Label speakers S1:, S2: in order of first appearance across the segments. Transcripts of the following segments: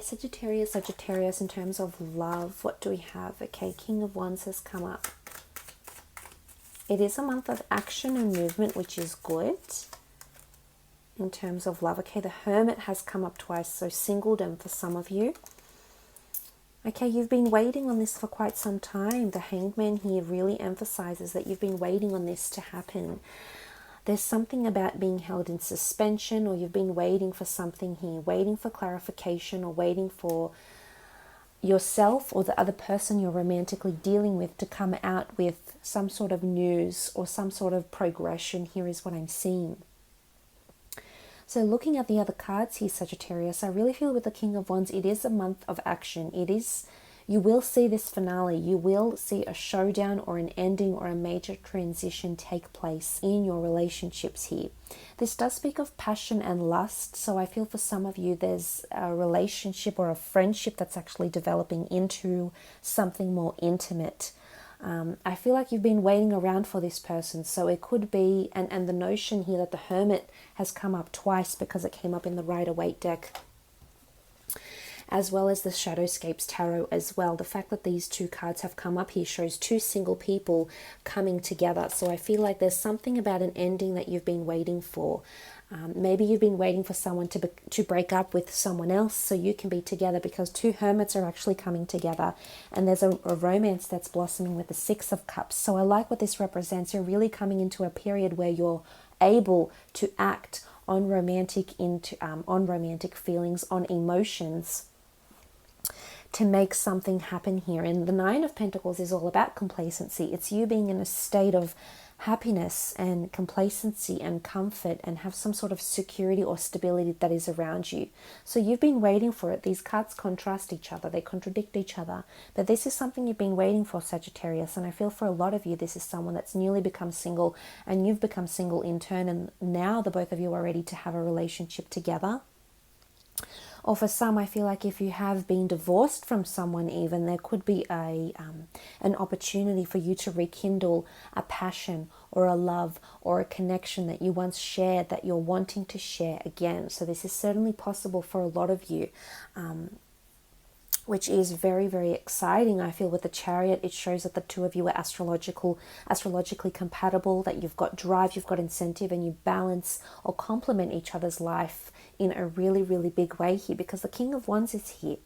S1: Sagittarius, Sagittarius, in terms of love, what do we have? Okay, King of Wands has come up. It is a month of action and movement, which is good in terms of love. Okay, the Hermit has come up twice, so singledom for some of you. Okay, you've been waiting on this for quite some time. The Hangman here really emphasizes that you've been waiting on this to happen. There's something about being held in suspension, or you've been waiting for something here, waiting for clarification, or waiting for yourself or the other person you're romantically dealing with to come out with some sort of news or some sort of progression. Here is what I'm seeing. So looking at the other cards here, Sagittarius, I really feel with the King of Wands, it is a month of action. You will see this finale. You will see a showdown or an ending or a major transition take place in your relationships here. This does speak of passion and lust. So I feel for some of you, there's a relationship or a friendship that's actually developing into something more intimate. I feel like you've been waiting around for this person. So it could be, and the notion here that the Hermit has come up twice because it came up in the Rider-Waite deck, as well as the Shadowscapes Tarot as well. The fact that these two cards have come up here shows two single people coming together. So I feel like there's something about an ending that you've been waiting for. Maybe you've been waiting for someone to break up with someone else so you can be together, because two hermits are actually coming together, and there's a romance that's blossoming with the Six of Cups. So I like what this represents. You're really coming into a period where you're able to act on romantic feelings, on emotions, to make something happen here. And the Nine of Pentacles is all about complacency. It's you being in a state of happiness and complacency and comfort, and have some sort of security or stability that is around you. So you've been waiting for it. These cards contrast each other, they contradict each other, but this is something you've been waiting for, Sagittarius. And I feel for a lot of you, this is someone that's newly become single, and you've become single in turn, and now the both of you are ready to have a relationship together. Or for some, I feel like if you have been divorced from someone even, there could be an opportunity for you to rekindle a passion or a love or a connection that you once shared that you're wanting to share again. So this is certainly possible for a lot of you, which is very, very exciting. I feel with the Chariot, it shows that the two of you are astrologically compatible, that you've got drive, you've got incentive, and you balance or complement each other's life in a really, really big way here, because the King of Wands is here.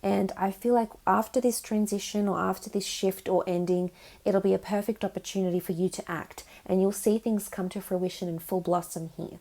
S1: And I feel like after this transition or after this shift or ending, it'll be a perfect opportunity for you to act, and you'll see things come to fruition in full blossom here.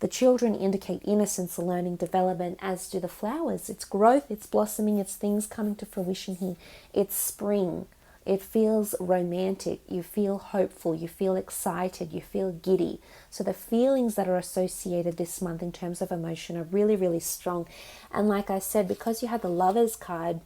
S1: The children indicate innocence, learning, development, as do the flowers. It's growth, it's blossoming, it's things coming to fruition here. It's spring. It feels romantic. You feel hopeful. You feel excited. You feel giddy. So the feelings that are associated this month in terms of emotion are really, really strong. And like I said, because you had the Lovers card,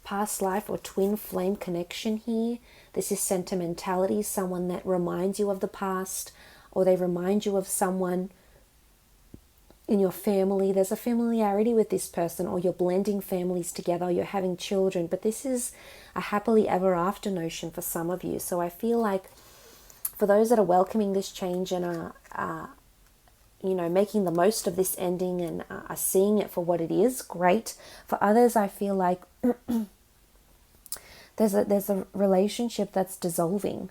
S1: past life or twin flame connection here, this is sentimentality, someone that reminds you of the past, or they remind you of someone in your family. There's a familiarity with this person, or you're blending families together, or you're having children. But this is a happily ever after notion for some of you. So I feel like for those that are welcoming this change and are making the most of this ending and are seeing it for what it is, great. For others, I feel like there's a relationship that's dissolving.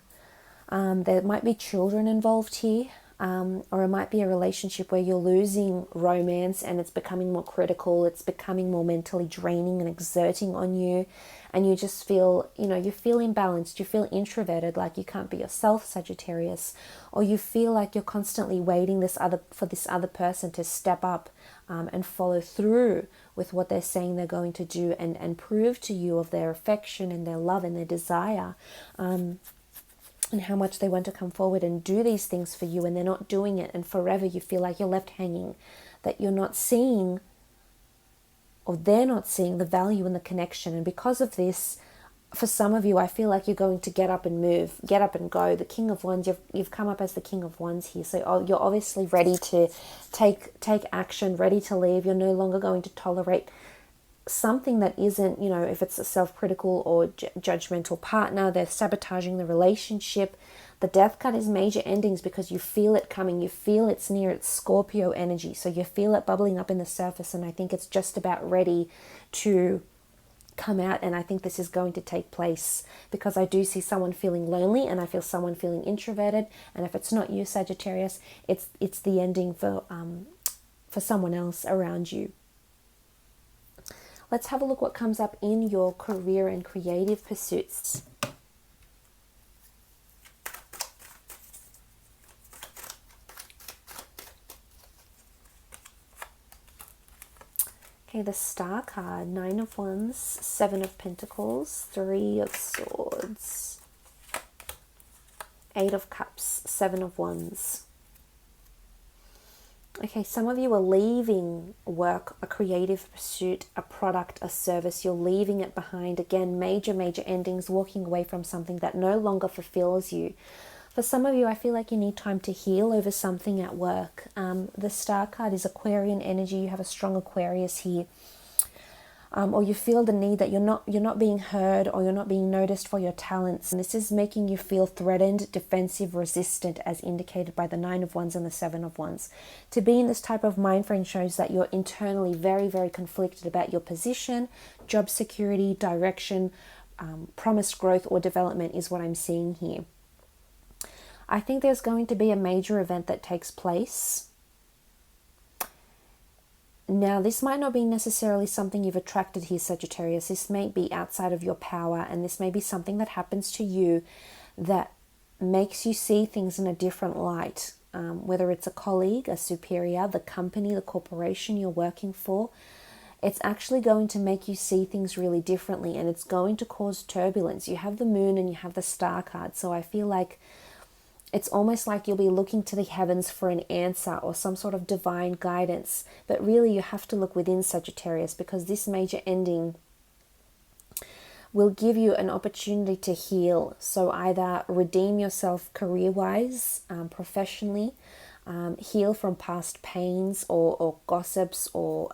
S1: There might be children involved here, or it might be a relationship where you're losing romance and it's becoming more critical, it's becoming more mentally draining and exerting on you, and you just feel, you feel imbalanced, you feel introverted, like you can't be yourself, Sagittarius, or you feel like you're constantly waiting for this other person to step up and follow through with what they're saying they're going to do, and prove to you of their affection and their love and their desire. And how much they want to come forward and do these things for you, and they're not doing it, and forever you feel like you're left hanging, that you're not seeing, or they're not seeing the value in the connection. And because of this, for some of you, I feel like you're going to get up and move, get up and go. The King of Wands, you've come up as the King of Wands here, so you're obviously ready to take action, ready to leave. You're no longer going to tolerate something that isn't, if it's a self-critical or judgmental partner, they're sabotaging the relationship, The Death card is major endings because you feel it coming. You feel it's near. It's Scorpio energy. So you feel it bubbling up in the surface, and I think it's just about ready to come out. And I think this is going to take place because I do see someone feeling lonely, and I feel someone feeling introverted. And if it's not you, Sagittarius, it's the ending for someone else around you. Let's have a look what comes up in your career and creative pursuits. Okay, the Star card, 9 of Wands, 7 of Pentacles, 3 of Swords, 8 of Cups, 7 of Wands. Okay, some of you are leaving work, a creative pursuit, a product, a service. You're leaving it behind. Again, major endings, walking away from something that no longer fulfills you. For some of you, I feel like you need time to heal over something at work. The Star card is Aquarian energy. You have a strong Aquarius here. Or you feel the need that you're not being heard, or you're not being noticed for your talents. And this is making you feel threatened, defensive, resistant, as indicated by the 9 of Wands and the 7 of Wands. To be in this type of mind frame shows that you're internally very conflicted about your position, job security, direction, promised growth or development is what I'm seeing here. I think there's going to be a major event that takes place. Now, this might not be necessarily something you've attracted here, Sagittarius. This may be outside of your power, and this may be something that happens to you that makes you see things in a different light. Whether it's a colleague, a superior, the company, the corporation you're working for, it's actually going to make you see things really differently, and it's going to cause turbulence. You have the Moon and you have the Star card, so I feel like it's almost like you'll be looking to the heavens for an answer or some sort of divine guidance. But really you have to look within, Sagittarius, because this major ending will give you an opportunity to heal. So either redeem yourself career-wise, professionally, heal from past pains or gossips or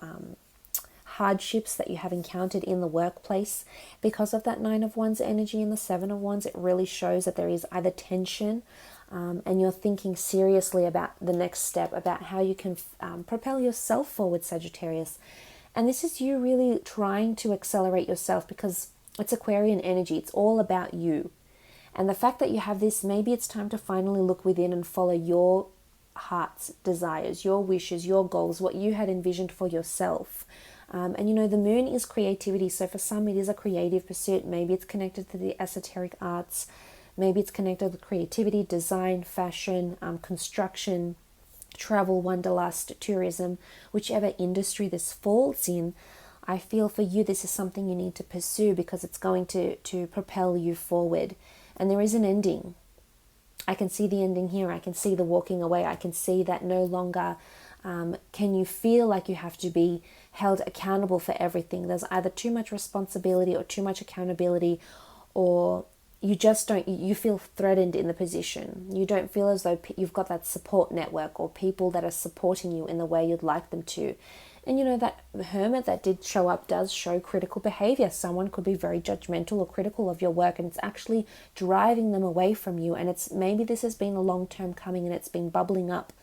S1: hardships that you have encountered in the workplace. Because of that 9 of Wands energy and the 7 of Wands, it really shows that there is either tension, and you're thinking seriously about the next step, about how you can propel yourself forward, Sagittarius. And this is you really trying to accelerate yourself, because it's Aquarian energy. It's all about you. And the fact that you have this, maybe it's time to finally look within and follow your heart's desires, your wishes, your goals, what you had envisioned for yourself. And you know, the Moon is creativity. So for some, it is a creative pursuit. Maybe it's connected to the esoteric arts. Maybe it's connected with creativity, design, fashion, construction, travel, wanderlust, tourism, whichever industry this falls in. I feel for you, this is something you need to pursue because it's going to propel you forward. And there is an ending. I can see the ending here. I can see the walking away. I can see that no longer can you feel like you have to be held accountable for everything. There's either too much responsibility or too much accountability, or you just don't, you feel threatened in the position. You don't feel as though you've got that support network or people that are supporting you in the way you'd like them to. And you know, that Hermit that did show up does show critical behavior. Someone could be very judgmental or critical of your work, and it's actually driving them away from you. And it's maybe this has been a long time coming and it's been bubbling up.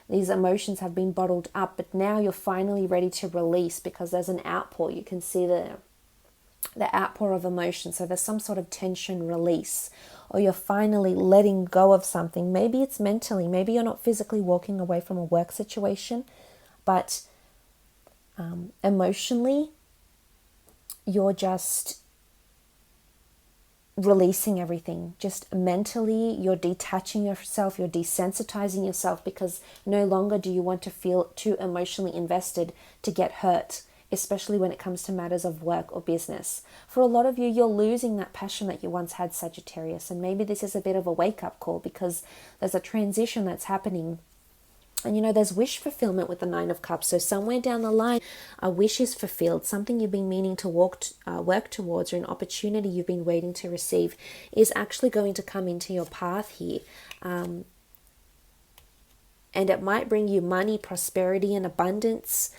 S1: These emotions have been bottled up, but now you're finally ready to release because there's an outpour. You can see the outpour of emotion. So there's some sort of tension release, or you're finally letting go of something. Maybe it's mentally, maybe you're not physically walking away from a work situation, but emotionally you're just releasing everything. Just mentally you're detaching yourself, you're desensitizing yourself, because no longer do you want to feel too emotionally invested to get hurt, especially when it comes to matters of work or business. For a lot of you, you're losing that passion that you once had, Sagittarius, and maybe this is a bit of a wake-up call because there's a transition that's happening. And you know, there's wish fulfillment with the 9 of Cups. So somewhere down the line, a wish is fulfilled. Something you've been meaning to work towards, or an opportunity you've been waiting to receive, is actually going to come into your path here. And it might bring you money, prosperity, and abundance.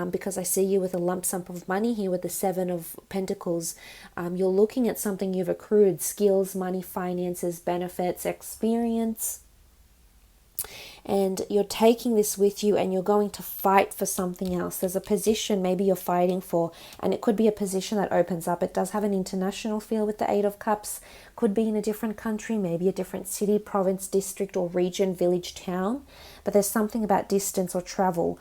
S1: because I see you with a lump sum of money here with the Seven of Pentacles. You're looking at something you've accrued, skills, money, finances, benefits, experience. And you're taking this with you and you're going to fight for something else. There's a position maybe you're fighting for, and it could be a position that opens up. It does have an international feel with the Eight of Cups. Could be in a different country, maybe a different city, province, district, or region, village, town. But there's something about distance or travel.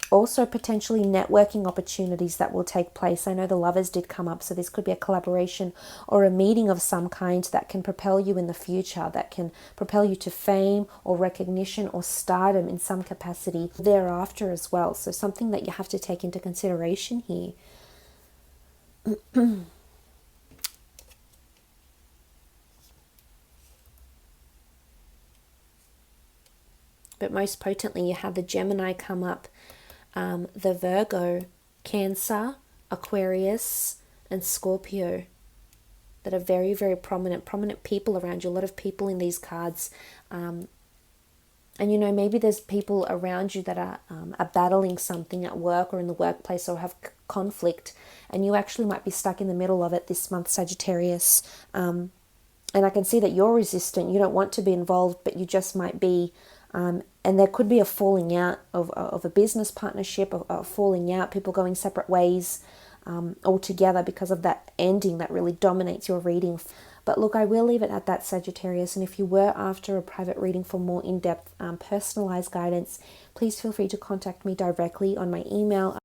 S1: Also potentially networking opportunities that will take place. I know the Lovers did come up, so this could be a collaboration or a meeting of some kind that can propel you in the future, that can propel you to fame or recognition or stardom in some capacity thereafter as well. So something that you have to take into consideration here. But most potently, you have the Gemini come up, the Virgo, Cancer, Aquarius, and Scorpio that are very, very prominent people around you. A lot of people in these cards. And, you know, maybe there's people around you that are battling something at work or in the workplace or have conflict. And you actually might be stuck in the middle of it this month, Sagittarius. And I can see that you're resistant. You don't want to be involved, but you just might be. And there could be a falling out of a business partnership, a falling out, people going separate ways altogether because of that ending that really dominates your reading. But look, I will leave it at that, Sagittarius. And if you were after a private reading for more in-depth personalized guidance, please feel free to contact me directly on my email,